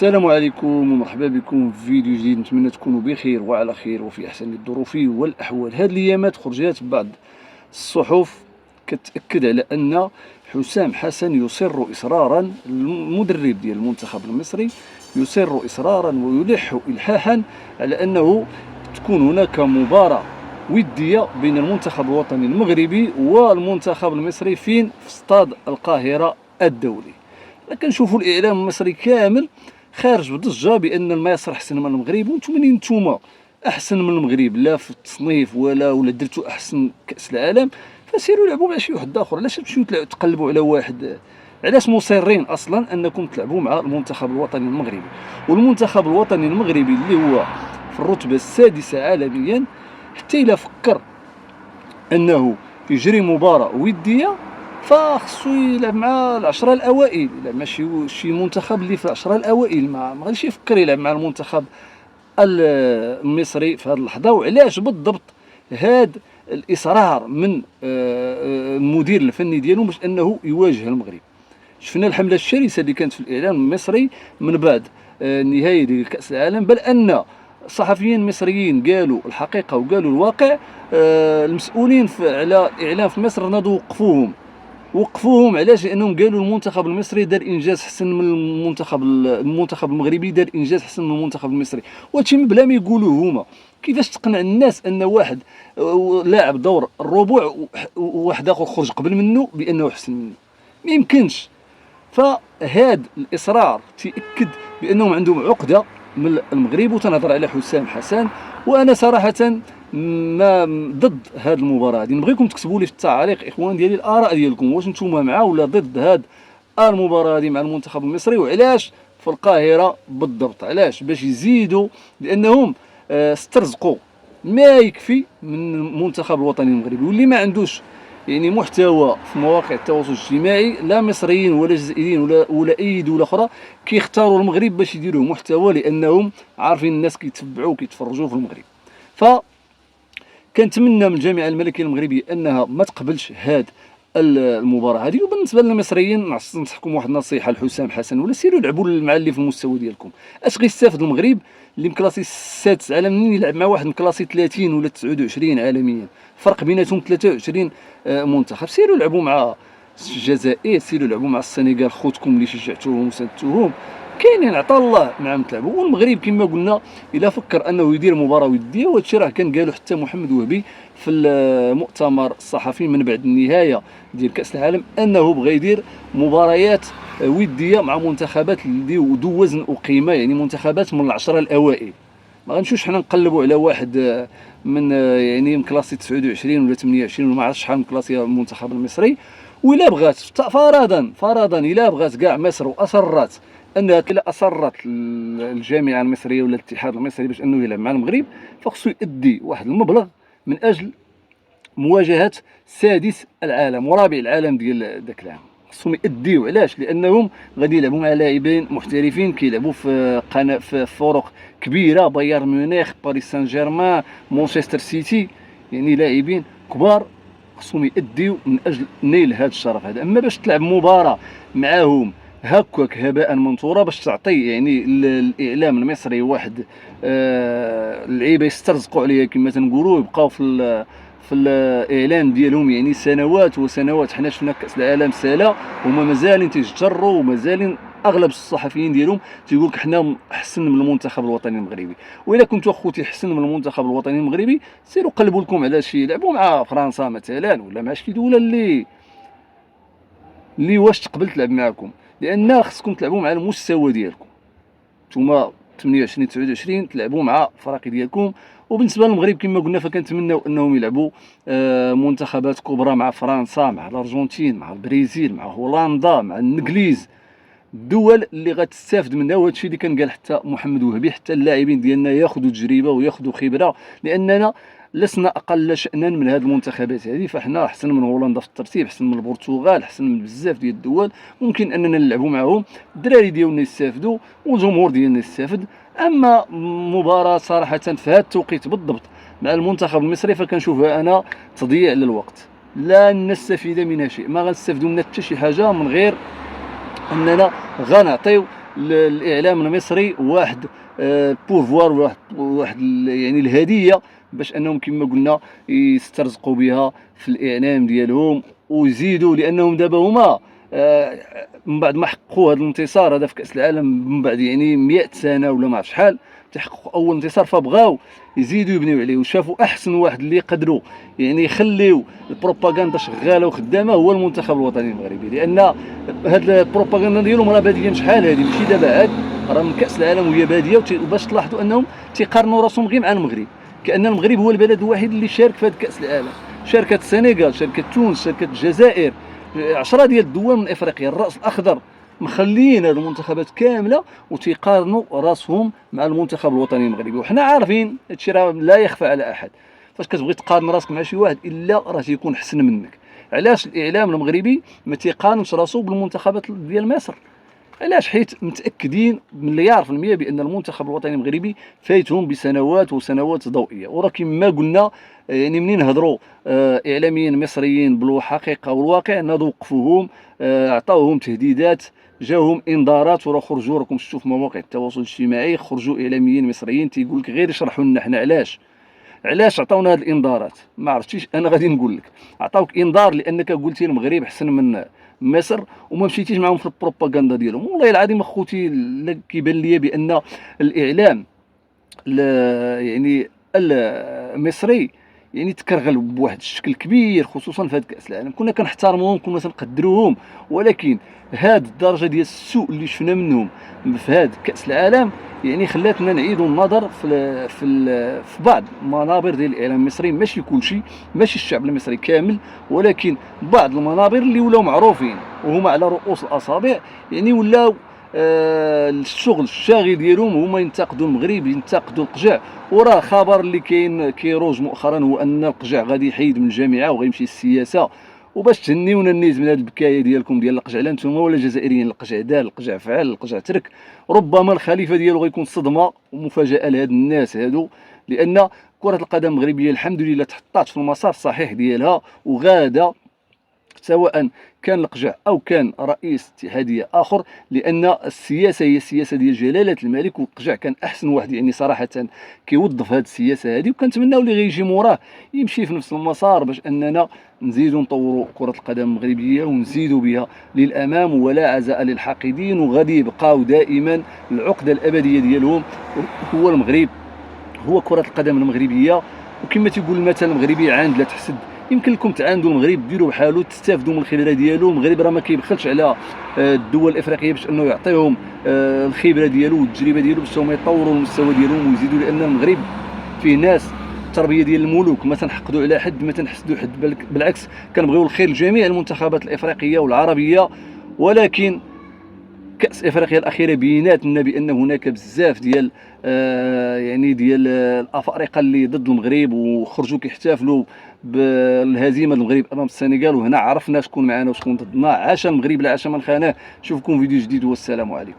السلام عليكم ومرحبا بكم في فيديو جديد. نتمنى تكونوا بخير وعلى خير وفي احسن الظروف والاحوال. هذه الايامات خرجت بعض الصحف كتاكد على ان حسام حسن يصر اصرارا، المدرب ديال المنتخب المصري يصر اصرارا ويلح الحاحا على انه تكون هناك مباراة ودية بين المنتخب الوطني المغربي والمنتخب المصري في استاد القاهرة الدولي. كنشوفوا الاعلام المصري كامل خارج بضجه بان المصر احسن من المغرب، وانتم منين نتوما احسن من المغرب لا في التصنيف ولا درتوا احسن كاس العالم، فسيروا لعبوا مع شي واحد اخر. علاش تمشيو تقلبوا على واحد؟ علاش مصرين اصلا انكم تلعبوا مع المنتخب الوطني المغربي؟ والمنتخب الوطني المغربي اللي هو في الرتبه السادسه عالميا، حتى الا فكر انه يجري مباراه وديه فخصو يلعب مع العشرة الاوائل، يلعب مع شي منتخب اللي في العشرة الاوائل. ما غاديش يفكر يلعب مع المنتخب المصري في هذه اللحظه. وعلاش بالضبط هذا الاصرار من المدير الفني ديالو باش انه يواجه المغرب؟ شفنا الحمله الشرسه اللي كانت في الاعلام المصري من بعد النهايه ديال كاس العالم، بل ان صحفيين مصريين قالوا الحقيقه وقالوا الواقع. المسؤولين على الاعلام في مصر ناضوا وقفوهم. علاش؟ لانهم قالوا المنتخب المصري دار انجاز حسن من المنتخب المغربي دار انجاز حسن من المنتخب المصري. وهادشي من بلا ما يقولوه هما. كيفاش تقنع الناس ان واحد لاعب دور الربع وواحد اخر خرج قبل منه بانه احسن منه؟ ما يمكنش. فهاد الاصرار تيأكد بانهم عندهم عقده من المغرب، وتنهضر على حسام حسن. وانا صراحه ما ضد هذه المباراه هذه. نبغيكم تكتبوا لي في التعاليق اخوان ديالي الاراء ديالكم، واش نتوما مع ولا ضد هذه المباراه هذه مع المنتخب المصري، وعلاش في القاهره بالضبط؟ علاش؟ باش يزيدوا، لانهم استرزقوا ما يكفي من المنتخب الوطني المغربي، واللي ما عندوش يعني محتوى في مواقع التواصل الاجتماعي، لا مصريين ولا جزائريين ولا اي دوله اخرى، كيختاروا المغرب باش يديروا محتوى، لانهم عارفين الناس كيتبعوا وكيتفرجوا في المغرب. ف كنتمنى من الجامعه الملكيه المغربيه انها ما تقبلش هذه المباراه هذه. وبالنسبه للمصريين ننصحكم واحد النصيحه لحسام حسن: ولا سيروا لعبوا مع اللي في المستوى ديالكم. اش غيستافد المغرب اللي مكلاسي السادس عالميا منين يلعب مع واحد مكلاسي 30 ولا 29 عالميا؟ فرق بيناتهم 23 منتخب. سيروا لعبوا مع الجزائر، سيروا لعبوا مع السنغال، خوتكم اللي شجعتوهم وساندتوهم. كاينين عطا الله معاهم تلعبوا. والمغرب كما قلنا الا فكر انه يدير مباراه وديه، وهادشي راه كان قالوا حتى محمد وهبي في المؤتمر الصحفي من بعد النهايه ديال كاس العالم، انه بغى يدير مباريات وديه مع منتخبات اللي ذو وزن وقيمه، يعني منتخبات من العشره الاوائل. ما غنمشيوش حنا نقلبوا على واحد من يعني مكلاسي 29 ولا 28 ولا ما عرفتش شحال مكلاسي المنتخب المصري. وإلا بغات فرضا الا بغات كاع مصر واصرت انها اصرت الجامعه المصريه ولا الاتحاد المصري باش انه يلعب مع المغرب، فخصو يؤدي واحد المبلغ من اجل مواجهه سادس العالم ورابع العالم ديال داك العام. خصهم يأديو. علاش؟ لانهم غادي يلعبوا مع لاعبين محترفين كيلعبوا في فرق كبيره، بايرن ميونخ، باريس سان جيرمان، مانشستر سيتي، يعني لاعبين كبار. خصهم يأديو من اجل نيل هذا الشرف هذا. اما باش تلعب مباراه معاهم هكاك هباء منثورا باش تعطي يعني الاعلام المصري واحد اللعيبه يسترزقوا عليها كما تنقولوا، يبقاو في الاعلام ديالهم يعني سنوات وسنوات. حنا شفنا كاس العالم سالا هما مازالين تيجتروا، ومازالين اغلب الصحفيين ديالهم تيقول لك حنا احسن من المنتخب الوطني المغربي. والا كنتو اخوتي احسن من المنتخب الوطني المغربي، سيروا قلبوا لكم على شي لعبوا مع فرنسا مثلا، ولا مع شي دوله اللي واش تقبل تلعب معكم، لان خصكم تلعبوا مع المستوى ديالكم. نتوما 28 29 تلعبوا مع فراقي ديالكم. وبالنسبه للمغرب كما قلنا فكنتمناو انهم يلعبوا منتخبات كبرى مع فرنسا، مع الارجنتين، مع البرازيل، مع هولندا، مع الانجليز، الدول اللي غتستافد منها. وهذا الشيء اللي كان قال حتى محمد وهبي، حتى اللاعبين ديالنا ياخذوا تجربه وياخذوا خبره، لاننا لسنا اقل شانا من هذه المنتخبات هذه. فاحنا احسن من هولندا في الترتيب، احسن من البرتغال، احسن من بزاف ديال الدول. ممكن اننا نلعبوا معهم، الدراري ديالنا يستافدوا والجمهور ديالنا يستافد. اما مباراه صراحه في هذا التوقيت بالضبط مع المنتخب المصري فكنشوفها انا تضييع للوقت، لا نستفيد منها شيء. ما غنستافدوا منها حتى شي حاجه من غير اننا غنعطيو الاعلام المصري واحد بوفوار، يعني الهديه باش انهم كما قلنا يسترزقوا بها في الاعلام ديالهم ويزيدوا، لانهم دابا هما من بعد ما حققوا هذا الانتصار هذا في كاس العالم، من بعد يعني 100 سنه ولا ما عرف شحال تحققوا اول انتصار، فبغاو يزيدوا يبنيو عليه، وشافوا احسن واحد اللي يقدروا يعني يخليو البروباغندا شغاله وخدامه هو المنتخب الوطني المغربي. لان هاد البروباغندا ديالهم راه باديه من شحال هادي، ماشي دابا عاد، راه من كاس العالم وهي باديه. وباش تلاحظوا انهم تيقارنوا راسهم غير مع المغرب، كان المغرب هو البلد الوحيد اللي شارك في هذا كاس العالم. شاركت السنغال، شاركت تونس، شاركت الجزائر، 10 ديال الدول من افريقيا. الراس الاخضر مخليين هذه المنتخبات كامله وتيقارنوا راسهم مع المنتخب الوطني المغربي. وحنا عارفين هادشي راه لا يخفى على احد، فاش كتبغي تقارن راسك مع شي واحد الا راه تيكون احسن منك. علاش الاعلام المغربي ما تيقارنش راسو بالمنتخبات ديال مصر؟ علاش؟ حيت متاكدين مليار في المية بان المنتخب الوطني المغربي فايتهم بسنوات وسنوات ضوئيه. وراه كما قلنا يعني منين هضروا اعلاميين مصريين بالحقيقه والواقع ناضوا وقفوهم، عطاوهم تهديدات، جاوهم انذارات، وراه خرجوا، راكم شفتوا في مواقع التواصل الاجتماعي خرجوا اعلاميين مصريين تيقول لك غير يشرحوا لنا حنا علاش عطاونا هاد الانذارات. ما عرفتيش انا غادي نقول لك، عطاوك انذار لانك قلتي المغرب احسن من مصر وما مشيتيش معاهم في البروباغندا ديالهم. والله العظيم اخوتي كيبان لي بان الاعلام يعني المصري يعني تكرغل بواحد الشكل كبير، خصوصا في هذا كاس العالم. كنا كنحترموهم، كنا تنقدروهم، ولكن هاد الدرجه ديال السوء اللي شفنا منهم في هذا كاس العالم يعني خلاتنا نعيدوا النظر في بعض المنابر ديال الاعلام المصري. ماشي كلشي، ماشي الشعب المصري كامل، ولكن بعض المنابر اللي ولاو معروفين وهما على رؤوس الاصابع، يعني ولاو الشغل الشاغل ديالهم هما ينتقدوا المغرب، ينتقدوا القجع. وراه خبر اللي كيروج مؤخرا هو ان القجع غادي يحيد من الجامعه وغيمشي للسياسه. وباش تهنيونا النيت من هذه البكايه ديالكم ديال القجع، لا نتوما ولا الجزائريين، القجع دار، القجع فعل، القجع ترك. ربما الخليفه ديالو غيكون صدمه ومفاجاه لهاد الناس هادو، لان كره القدم المغربيه الحمد لله تحطات في المسار الصحيح ديالها وغاده، سواء كان القجع او كان رئيس اتحاديه اخر، لان السياسه هي السياسه ديال جلاله الملك. والقجع كان احسن واحد يعني صراحه كيوظف هذه السياسه هذه، وكنتمناو اللي غيجي موراه يمشي في نفس المسار باش اننا نزيدوا نطوروا كره القدم المغربيه ونزيدوا بها للامام، ولا عزاء للحاقدين. وغادي يبقاو دائما العقده الابديه ديالهم هو المغرب، هو كره القدم المغربيه. وكما تيقول المثل المغربي عاند لا تحسد. يمكن لكم تعاندوا المغرب، ديروا بحالو، تستافدوا من الخبره ديالو. المغرب راه ما كيبخلش على الدول الافريقيه باش انه يعطيهم الخبره ديالو والتجربه ديالو باش هما يطوروا المستوى ديالهم ويزيدوا، لان المغرب فيه ناس التربيه ديال الملوك، ما تنحقدوا على حد، ما تنحسدوا حد، بالعكس كنبغيو الخير لجميع المنتخبات الافريقيه والعربيه. ولكن كأس افريقيا الاخيره بينات لنا بان هناك بزاف ديال يعني ديال الافارقه اللي ضد المغرب وخرجوا كيحتفلوا بالهزيمه المغرب امام السنغال. وهنا عرفنا شكون معنا وشكون ضدنا. عاش المغرب لا عاش من خانه. نشوفكم فيديو جديد والسلام عليكم.